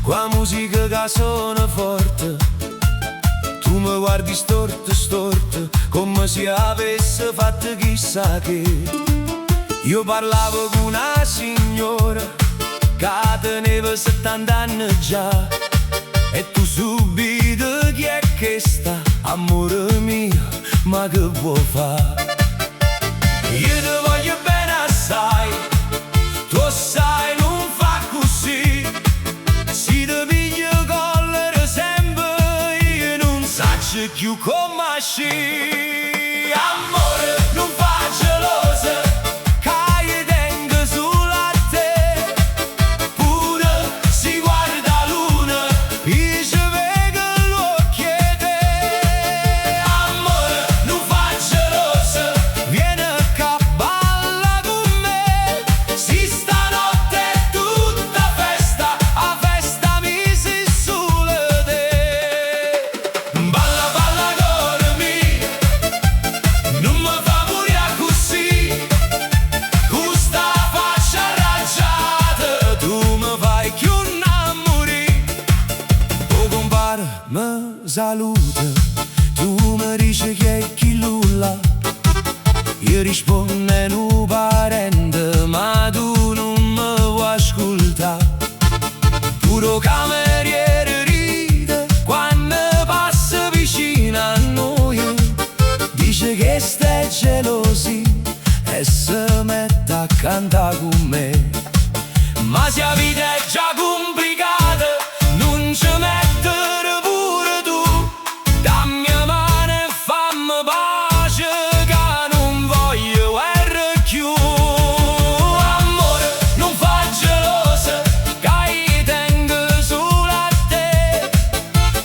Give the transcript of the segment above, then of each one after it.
qua musica che suona forte, tu mi guardi storto, storto, come se avesse fatto chissà che. Io parlavo con una signora che teneva 70 anni già, e tu subito chi è che sta, amore mio, ma che vuoi fare? Io ti voglio bene assai, tu sai non fa così, si ti piglio collera sempre, io non saccio più come sci. Amore, non fa gelosa, che io tengo sulla te, pure si guarda luna, io ci vedo l'occhio te. Amore, non fa gelosa, vieni qua balla con me, si stanotte è tutta festa, a festa mi si sulle te. Balla, balla con me, non mi fa morire così, con sta faccia arrabbiata, tu mi fai più innamorare. Oh compare, mi saluta, tu mi dici che è chi lulla, io rispondo un parente, ma tu non mi vuoi ascoltare. Puro cameriere ride quando passa vicino a noi, dice che stai gelosi e si mette a cantare con me. Ma se la vita è già complicata, non ci mettere pure tu, dammi la mano e fammi pace, che non voglio guerra più. Amore, non fa gelosa, che io tengo sulla te,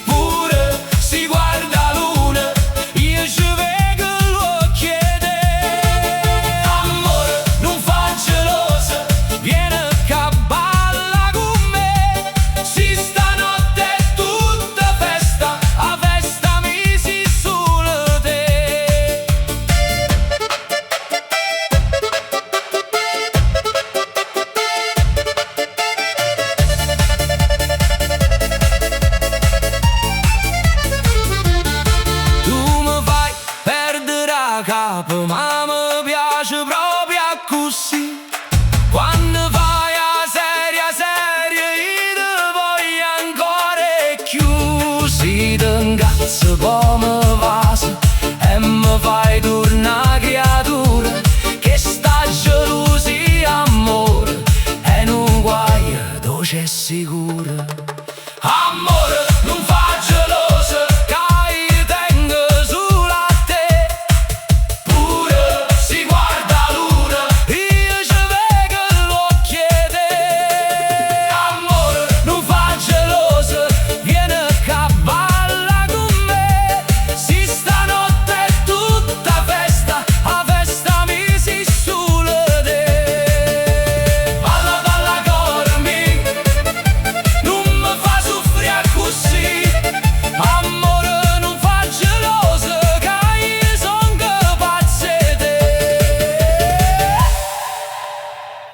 pure si guarda luna, io ci vedo l'occhio te. Amore, non fa gelosa, vieni qua balla con me, si stanotte è tutta festa, a festa mi si sulle te. Tu mi fai perdere la capo, ma mi piace proprio così. Quando fai a seria, seria, io ti voglio ancora più. Si ti incazza come vaso e mi fai tornare creatura, che sta gelosia, amore, e non guai, tu c'è sicura.